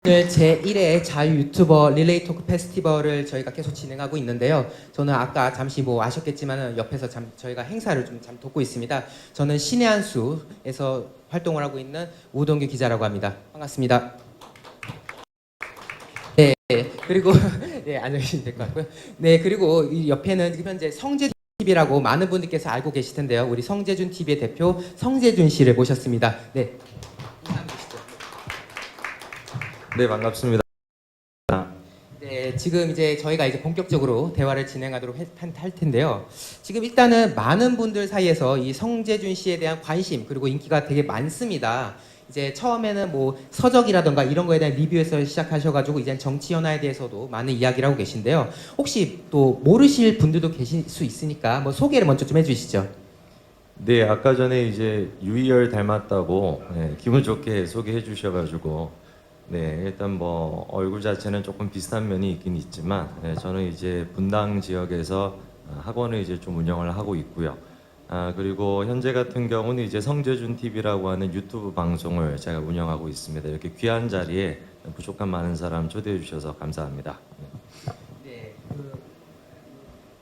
오늘 제1회 자유 유튜버 릴레이 토크 페스티벌을 저희가 계속 진행하고 있는데요. 저는 아까 잠시 뭐 아셨겠지만 옆에서 저희가 행사를 좀 돕고 있습니다. 저는 신의 한 수에서 활동을 하고 있는 우동규 기자라고 합니다. 반갑습니다. 네, 그리고 네, 앉으시면 될 것 같고요. 네, 그리고 이 옆에는 지금 현재 성재준 TV라고 많은 분들께서 알고 계실 텐데요. 우리 성재준 TV의 대표 성재준 씨를 모셨습니다. 네. 네, 반갑습니다. 네, 지금 이제 저희가 이제 본격적으로 대화를 진행하도록 할 텐데요. 지금 일단은 많은 분들 사이에서 이 성재준 씨에 대한 관심 그리고 인기가 되게 많습니다. 이제 처음에는 뭐 서적이라던가 이런 거에 대한 리뷰에서 시작하셔가지고 이제 정치 현안에 대해서도 많은 이야기를 하고 계신데요. 혹시 또 모르실 분들도 계실 수 있으니까 뭐 소개를 먼저 좀 해주시죠. 네, 아까 전에 이제 유희열 닮았다고 기분 좋게 소개해 주셔가지고 일단 뭐 얼굴 자체는 조금 비슷한 면이 있긴 있지만 저는 이제 분당 지역에서 학원을 이제 좀 운영을 하고 있고요. 그리고 현재 같은 경우는 이제 성재준 TV라고 하는 유튜브 방송을 제가 운영하고 있습니다. 이렇게 귀한 자리에 부족한 많은 사람 초대해 주셔서 감사합니다. 네,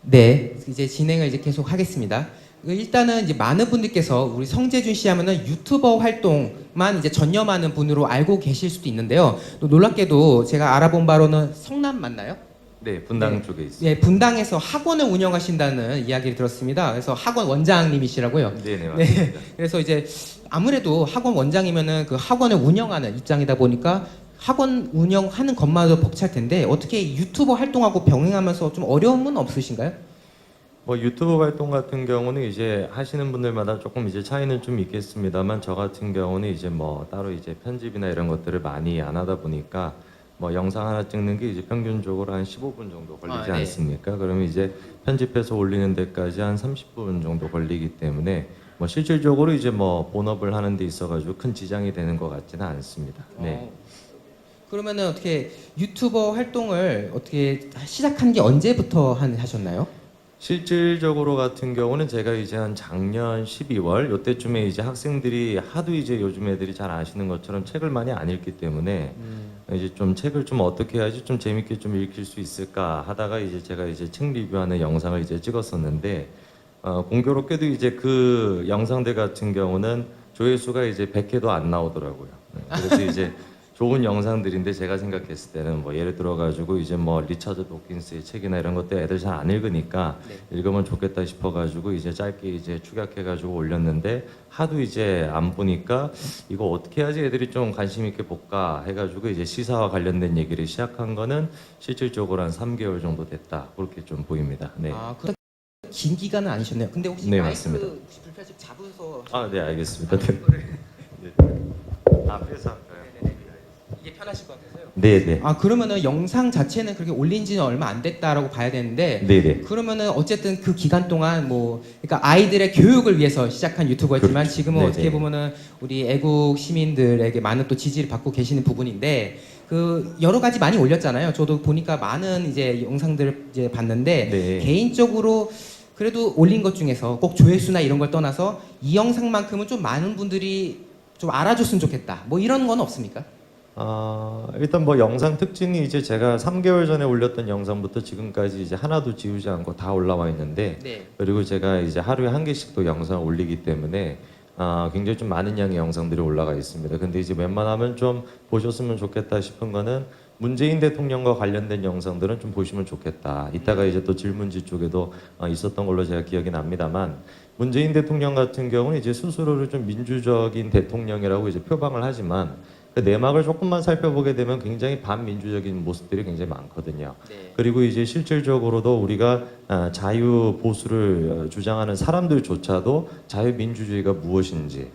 네, 이제 진행을 이제 계속 하겠습니다. 일단은 이제 많은 분들께서 우리 성재준 씨 하면은 유튜버 활동만 이제 전념하는 분으로 알고 계실 수도 있는데요. 또 놀랍게도 제가 알아본 바로는 성남 맞나요? 네, 분당 네. 쪽에 있습니다. 예, 분당에서 학원을 운영하신다는 이야기를 들었습니다. 그래서 학원 원장님이시라고요. 네, 맞습니다. 그래서 이제 아무래도 학원 원장이면은 그 학원을 운영하는 입장이다 보니까 학원 운영하는 것만으로도 벅찰 텐데 어떻게 유튜버 활동하고 병행하면서 좀 어려움은 없으신가요? 뭐 유튜브 활동 같은 경우는 이제 하시는 분들마다 조금 이제 차이는 좀 있겠습니다만 저 같은 경우는 이제 뭐 따로 이제 편집이나 이런 것들을 많이 안 하다 보니까 뭐 영상 하나 찍는 게 이제 평균적으로 한 15분 정도 걸리지 네. 않습니까? 그러면 이제 편집해서 올리는 데까지 한 30분 정도 걸리기 때문에 뭐 실질적으로 이제 뭐 본업을 하는 데 있어가지고 큰 지장이 되는 것 같지는 않습니다. 네. 그러면은 어떻게 유튜버 활동을 어떻게 시작한 게 언제부터 하셨나요? 실질적으로 같은 경우는 제가 이제 한 작년 12월 요때쯤에 이제 학생들이 하도 이제 요즘 애들이 잘 아시는 것처럼 책을 많이 안 읽기 때문에 이제 좀 책을 좀 어떻게 해야지 좀 재밌게 좀 읽힐 수 있을까 하다가 이제 제가 이제 책 리뷰하는 영상을 이제 찍었었는데 공교롭게도 이제 그 영상들 같은 경우는 조회수가 이제 100회도 안 나오더라고요. 그래서 이제 좋은 영상들인데 제가 생각했을 때는 뭐 예를 들어 가지고 이제 뭐 리처드 도킨스의 책이나 이런 것들 애들 잘 안 읽으니까 읽으면 좋겠다 싶어 가지고 이제 짧게 이제 축약해 가지고 올렸는데 하도 이제 안 보니까 이거 어떻게 해야지 애들이 좀 관심 있게 볼까 해 가지고 이제 시사와 관련된 얘기를 시작한 거는 실질적으로 한 3개월 정도 됐다. 그렇게 좀 보입니다. 네. 긴 기간은 아니셨네요. 근데 혹시 네, 마이크 맞습니다. 혹시 불편하시 잡으셔서 네, 알겠습니다. 네. 앞에서 이게 편하실 것 같아서요. 네. 그러면은 영상 자체는 그렇게 올린 지는 얼마 안 됐다라고 봐야 되는데 네. 그러면은 어쨌든 그 기간 동안 뭐 그러니까 아이들의 교육을 위해서 시작한 유튜버였지만 그렇죠. 지금은 네네. 어떻게 보면은 우리 애국 시민들에게 많은 또 지지를 받고 계시는 부분인데 그 여러 가지 많이 올렸잖아요. 저도 보니까 많은 이제 영상들을 이제 봤는데 네. 개인적으로 그래도 올린 것 중에서 꼭 조회수나 이런 걸 떠나서 이 영상만큼은 좀 많은 분들이 좀 알아줬으면 좋겠다. 뭐 이런 건 없습니까? 일단 뭐 영상 특징이 이제 제가 3개월 전에 올렸던 영상부터 지금까지 이제 하나도 지우지 않고 다 올라와 있는데 네. 그리고 제가 이제 하루에 한 개씩 또 영상을 올리기 때문에 굉장히 좀 많은 양의 영상들이 올라가 있습니다. 근데 이제 웬만하면 좀 보셨으면 좋겠다 싶은 거는 문재인 대통령과 관련된 영상들은 좀 보시면 좋겠다. 이따가 이제 또 질문지 쪽에도 있었던 걸로 제가 기억이 납니다만 문재인 대통령 같은 경우는 이제 스스로를 좀 민주적인 대통령이라고 이제 표방을 하지만 그 내막을 조금만 살펴보게 되면 굉장히 반민주적인 모습들이 굉장히 많거든요. 네. 그리고 이제 실질적으로도 우리가 자유 보수를 주장하는 사람들조차도 자유민주주의가 무엇인지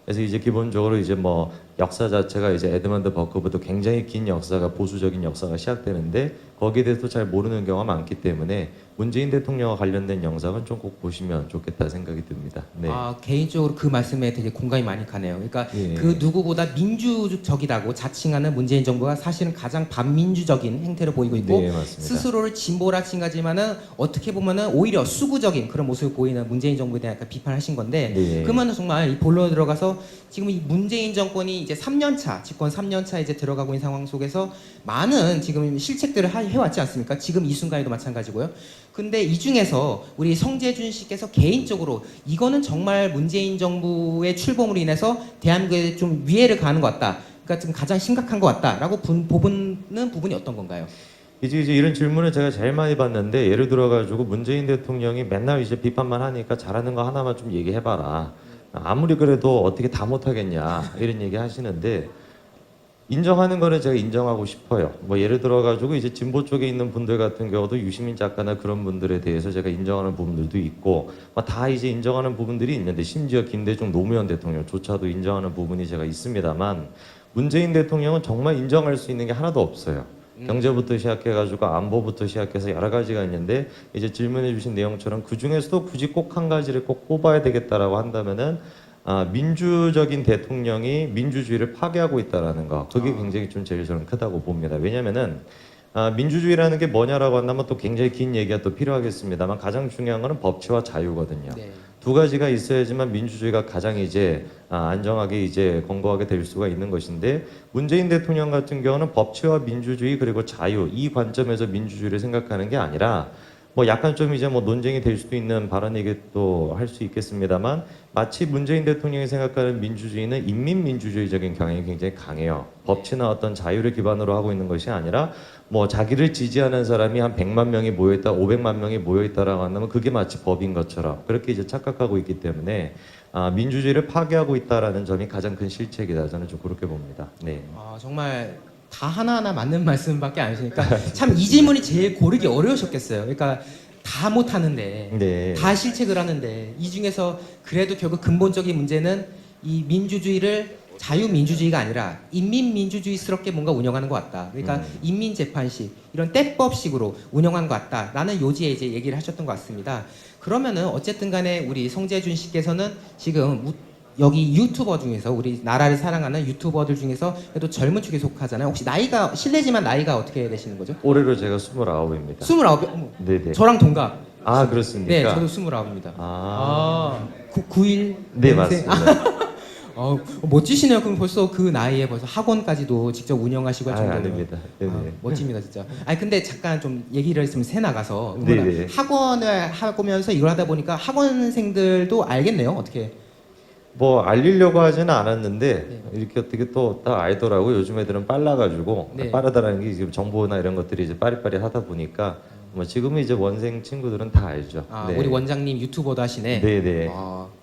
그래서 이제 기본적으로 이제 뭐 역사 자체가 이제 에드먼드 버크부터 굉장히 긴 역사가 보수적인 역사가 시작되는데 거기에 대해서 잘 모르는 경우가 많기 때문에 문재인 대통령과 관련된 영상은 좀 꼭 보시면 좋겠다 생각이 듭니다. 네. 개인적으로 그 말씀에 되게 공감이 많이 가네요. 그러니까 예. 그 누구보다 민주적이라고 자칭하는 문재인 정부가 사실은 가장 반민주적인 행태를 보이고 있고 네, 맞습니다. 스스로를 진보라 칭하지만은 어떻게 보면은 오히려 수구적인 그런 모습을 보이는 문재인 정부에 대한 약간 비판하신 건데 네. 그러면은 정말 이 본론에 들어가서 지금 이 문재인 정권이 이제 3년 차, 집권 3년 차 이제 들어가고 있는 상황 속에서 많은 지금 실책들을 해왔지 않습니까? 지금 이 순간에도 마찬가지고요. 근데 이 중에서 우리 성재준 씨께서 개인적으로 이거는 정말 문재인 정부의 출범으로 인해서 대한민국에 좀 위해를 가하는 것 같다. 그러니까 좀 가장 심각한 것 같다라고 보는 부분이 어떤 건가요? 이제 이런 질문을 제가 제일 많이 받는데, 예를 들어가지고 문재인 대통령이 맨날 이제 비판만 하니까 잘하는 거 하나만 좀 얘기해봐라. 아무리 그래도 어떻게 다 못하겠냐 이런 얘기 하시는데, 인정하는 거는 제가 인정하고 싶어요. 뭐 예를 들어가지고 이제 진보 쪽에 있는 분들 같은 경우도 유시민 작가나 그런 분들에 대해서 제가 인정하는 부분들도 있고, 다 이제 인정하는 부분들이 있는데, 심지어 김대중 노무현 대통령조차도 인정하는 부분이 제가 있습니다만, 문재인 대통령은 정말 인정할 수 있는 게 하나도 없어요. 경제부터 시작해가지고 안보부터 시작해서 여러 가지가 있는데, 이제 질문해 주신 내용처럼 그 중에서도 굳이 꼭 한 가지를 꼭 꼽아야 되겠다라고 한다면은, 민주적인 대통령이 민주주의를 파괴하고 있다라는 거, 그게 굉장히 좀 제일 저는 크다고 봅니다. 왜냐면은 민주주의라는 게 뭐냐라고 한다면 또 굉장히 긴 얘기가 또 필요하겠습니다만, 가장 중요한 거는 법치와 자유거든요. 네. 두 가지가 있어야지만 민주주의가 가장 이제 안정하게 이제 건강하게 될 수가 있는 것인데, 문재인 대통령 같은 경우는 법치와 민주주의 그리고 자유, 이 관점에서 민주주의를 생각하는 게 아니라, 뭐 약간 좀 이제 뭐 논쟁이 될 수도 있는 발언이기도 할 수 있겠습니다만, 마치 문재인 대통령이 생각하는 민주주의는 인민민주주의적인 경향이 굉장히 강해요. 법치나 어떤 자유를 기반으로 하고 있는 것이 아니라, 뭐 자기를 지지하는 사람이 한 100만 명이 모여있다, 500만 명이 모여있다라고 한다면 그게 마치 법인 것처럼 그렇게 이제 착각하고 있기 때문에, 민주주의를 파괴하고 있다라는 점이 가장 큰 실책이다. 저는 좀 그렇게 봅니다. 네. 정말 다 하나하나 맞는 말씀밖에 안 하시니까 참 이 질문이 제일 고르기 어려우셨겠어요. 그러니까 다 못하는데, 네. 다 실책을 하는데, 이 중에서 그래도 결국 근본적인 문제는 이 민주주의를 자유민주주의가 아니라 인민민주주의스럽게 뭔가 운영하는 것 같다. 그러니까 인민재판식, 이런 때법식으로 운영한 것 같다라는 요지에 이제 얘기를 하셨던 것 같습니다. 그러면은 어쨌든 간에 우리 성재준 씨께서는 지금 여기 유튜버 중에서, 우리 나라를 사랑하는 유튜버들 중에서 그래도 젊은 축에 속하잖아요. 혹시 나이가, 실례지만 나이가 어떻게 되시는 거죠? 올해로 제가 29입니다. 29. 어머. 네네. 저랑 동갑. 그렇습니까? 네, 저도 29입니다. 9일. 네, 맞습니다. 멋지시네요. 그럼 벌써 그 나이에 벌써 학원까지도 직접 운영하시고 할 정도면. 아닙니다. 네네. 멋집니다, 진짜. 근데 잠깐 좀 얘기를 좀 새 나가서, 네네. 학원을 하면서 이걸 하다 보니까 학원생들도 알겠네요. 어떻게? 뭐 알리려고 하지는 않았는데, 네. 이렇게 어떻게 또 다 알더라고. 요즘 애들은 빨라가지고. 네. 빠르다라는 게 지금 정보나 이런 것들이 이제 빠리빠리 하다 보니까, 뭐 지금은 이제 원생 친구들은 다 알죠. 네. 우리 원장님 유튜버도 하시네. 네네.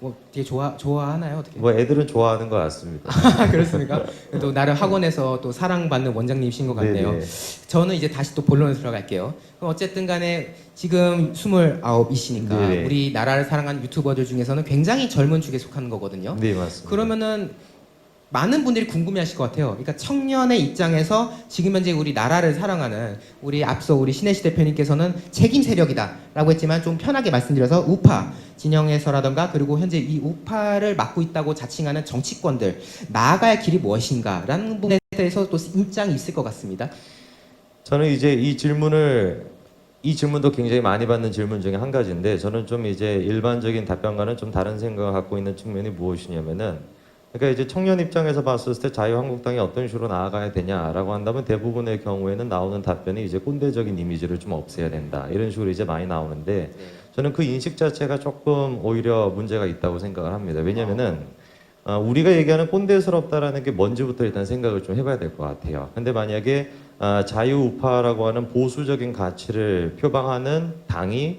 뭐 되게 좋아하나요? 어떻게? 뭐 애들은 좋아하는 것 같습니다. 그렇습니까? 또 나름 학원에서 또 사랑받는 원장님이신 것 같네요. 네네. 저는 이제 다시 또 본론으로 들어갈게요. 그럼 어쨌든 간에 지금 29이시니까 네네. 우리 나라를 사랑하는 유튜버들 중에서는 굉장히 젊은 축에 속하는 거거든요. 네, 맞습니다. 그러면은 많은 분들이 궁금해하실 것 같아요. 그러니까 청년의 입장에서 지금 현재 우리 나라를 사랑하는, 우리 앞서 우리 신혜시 대표님께서는 책임 세력이다라고 했지만, 좀 편하게 말씀드려서 우파 진영에서라던가, 그리고 현재 이 우파를 맡고 있다고 자칭하는 정치권들, 나아갈 길이 무엇인가라는 부분에 대해서 또 입장이 있을 것 같습니다. 저는 이제 이 질문도 굉장히 많이 받는 질문 중에 한 가지인데, 저는 좀 이제 일반적인 답변과는 좀 다른 생각을 갖고 있는 측면이 무엇이냐면은, 그러니까 이제 청년 입장에서 봤을 때 자유한국당이 어떤 식으로 나아가야 되냐라고 한다면, 대부분의 경우에는 나오는 답변이 이제 꼰대적인 이미지를 좀 없애야 된다, 이런 식으로 이제 많이 나오는데, 저는 그 인식 자체가 조금 오히려 문제가 있다고 생각을 합니다. 왜냐면은 우리가 얘기하는 꼰대스럽다라는 게 뭔지부터 일단 생각을 좀 해봐야 될 것 같아요. 근데 만약에 자유우파라고 하는 보수적인 가치를 표방하는 당이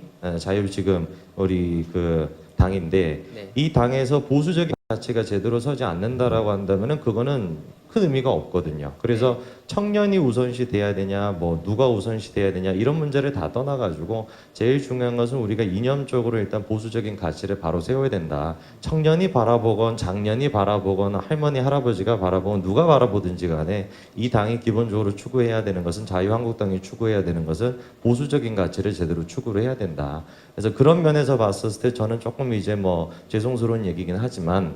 지금 우리 그 당인데, 네. 이 당에서 보수적인 가치가 제대로 서지 않는다라고 한다면은 그거는 큰 의미가 없거든요. 그래서 청년이 우선시 돼야 되냐, 뭐 누가 우선시 돼야 되냐, 이런 문제를 다 떠나가지고 제일 중요한 것은 우리가 이념적으로 일단 보수적인 가치를 바로 세워야 된다. 청년이 바라보건 장년이 바라보건 할머니 할아버지가 바라보건 누가 바라보든지 간에 이 당이 기본적으로 추구해야 되는 것은, 자유한국당이 추구해야 되는 것은 보수적인 가치를 제대로 추구를 해야 된다. 그래서 그런 면에서 봤을 때 저는 조금 이제 뭐 죄송스러운 얘기긴 하지만,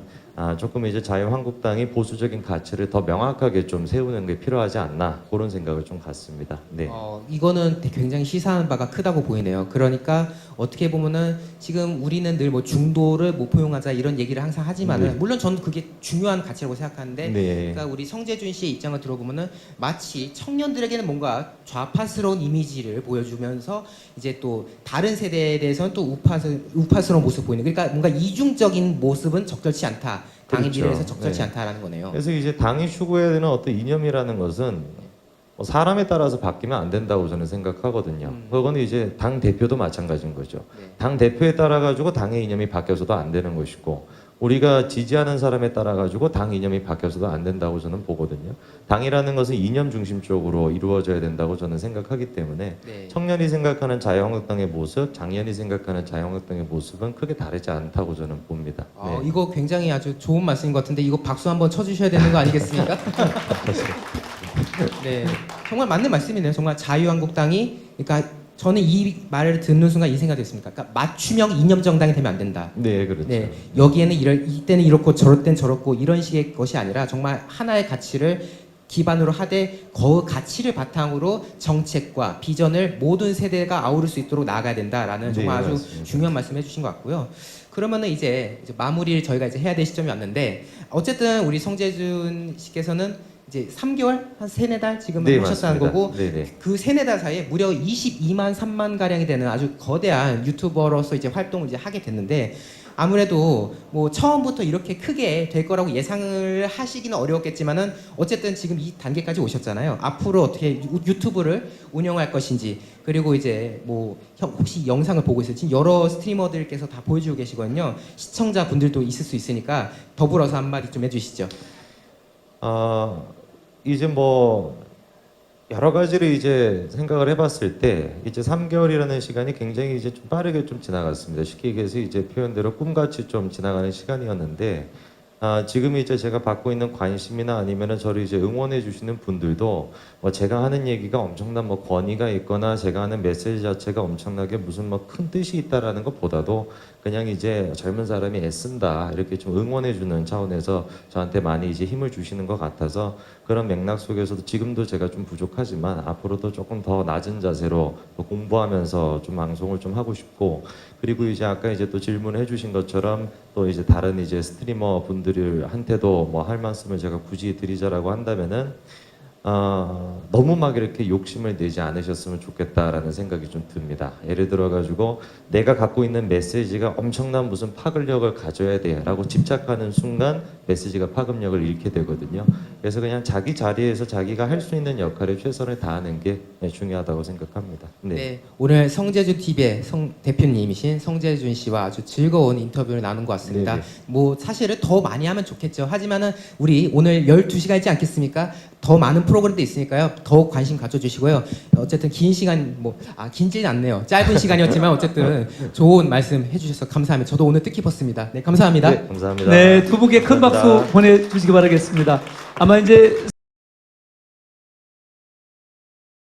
조금 이제 자유한국당이 보수적인 가치를 더 명확하게 좀 세우는 게 필요하지 않나 그런 생각을 좀 갖습니다. 네. 이거는 굉장히 시사하는 바가 크다고 보이네요. 그러니까 어떻게 보면은 지금 우리는 늘 뭐 중도를 못 포용하자 이런 얘기를 항상 하지만은 네. 물론 저는 그게 중요한 가치라고 생각하는데 네. 그러니까 우리 성재준 씨의 입장을 들어보면은 마치 청년들에게는 뭔가 좌파스러운 이미지를 보여주면서 이제 또 다른 세대에 대해서는 또 우파스러운 모습 보이는 그러니까 뭔가 이중적인 모습은 적절치 않다. 당의 그렇죠. 미래에서 적절치 네. 않다라는 거네요. 그래서 이제 당이 추구해야 되는 어떤 이념이라는 것은 뭐 사람에 따라서 바뀌면 안 된다고 저는 생각하거든요. 그거는 이제 당 대표도 마찬가지인 거죠. 네. 당 대표에 따라 가지고 당의 이념이 바뀌어서도 안 되는 것이고 우리가 지지하는 사람에 따라 가지고 당 이념이 바뀌어서도 안 된다고 저는 보거든요. 당이라는 것은 이념 중심적으로 이루어져야 된다고 저는 생각하기 때문에 네. 청년이 생각하는 자유한국당의 모습, 장년이 생각하는 자유한국당의 모습은 크게 다르지 않다고 저는 봅니다. 네. 이거 굉장히 아주 좋은 말씀인 것 같은데 이거 박수 한번 쳐주셔야 되는 거 아니겠습니까? 네, 정말 맞는 말씀이네요. 정말 자유한국당이 그러니까 저는 이 말을 듣는 순간 이 생각이 됐습니다. 그러니까 맞춤형 이념 정당이 되면 안 된다. 네, 그렇죠. 네, 여기에는 이때는 이렇고 저럴 땐 저렇고 이런 식의 것이 아니라 정말 하나의 가치를 기반으로 하되 그 가치를 바탕으로 정책과 비전을 모든 세대가 아우를 수 있도록 나아가야 된다라는 정말 네, 아주 맞습니다. 중요한 말씀을 해주신 것 같고요. 그러면은 이제 마무리를 저희가 이제 해야 될 시점이 왔는데 어쨌든 우리 성재준 씨께서는 이제 3개월 한 3-4달 지금 네, 하셨다는 맞습니다. 거고 네네. 그 3-4달 사이에 무려 22만 3만 가량이 되는 아주 거대한 유튜버로서 이제 활동을 이제 하게 됐는데 아무래도 뭐 처음부터 이렇게 크게 될 거라고 예상을 하시기는 어려웠겠지만은 어쨌든 지금 이 단계까지 오셨잖아요. 앞으로 어떻게 유튜브를 운영할 것인지 그리고 이제 뭐 혹시 영상을 보고 있을지 여러 스트리머들께서 다 보여주고 계시거든요. 시청자분들도 있을 수 있으니까 더불어서 한마디 좀 해주시죠. 이제 뭐 여러 가지를 이제 생각을 해봤을 때 이제 3개월이라는 시간이 굉장히 이제 좀 빠르게 좀 지나갔습니다. 쉽게 얘기해서 이제 표현대로 꿈같이 좀 지나가는 시간이었는데 지금 이제 제가 받고 있는 관심이나 아니면은 저를 이제 응원해 주시는 분들도 뭐 제가 하는 얘기가 엄청난 뭐 권위가 있거나 제가 하는 메시지 자체가 엄청나게 무슨 뭐 큰 뜻이 있다라는 것보다도 그냥 이제 젊은 사람이 애쓴다 이렇게 좀 응원해 주는 차원에서 저한테 많이 이제 힘을 주시는 것 같아서 그런 맥락 속에서도 지금도 제가 좀 부족하지만 앞으로도 조금 더 낮은 자세로 또 공부하면서 좀 방송을 좀 하고 싶고 그리고 이제 아까 이제 또 질문해 주신 것처럼 또 이제 다른 이제 스트리머 분들한테도 뭐 할 말씀을 제가 굳이 드리자라고 한다면은 너무 막 이렇게 욕심을 내지 않으셨으면 좋겠다라는 생각이 좀 듭니다. 예를 들어 가지고 내가 갖고 있는 메시지가 엄청난 무슨 파급력을 가져야 돼라고 집착하는 순간 메시지가 파급력을 잃게 되거든요. 그래서 그냥 자기 자리에서 자기가 할 수 있는 역할에 최선을 다하는 게 중요하다고 생각합니다. 네, 오늘 성재준 TV의 대표님이신 성재준 씨와 아주 즐거운 인터뷰를 나눈 것 같습니다. 네네. 뭐 사실은 더 많이 하면 좋겠죠. 하지만은 우리 오늘 12시간이지 않겠습니까? 더 많은 프로그램도 있으니까요. 더욱 관심 가져주시고요. 어쨌든 긴 시간 긴지는 않네요. 짧은 시간이었지만 어쨌든 좋은 말씀 해주셔서 감사합니다. 저도 오늘 뜻깊었습니다. 네, 감사합니다. 네, 감사합니다. 네, 두 분께 큰 박수 감사합니다. 보내주시기 바라겠습니다. 아마 이제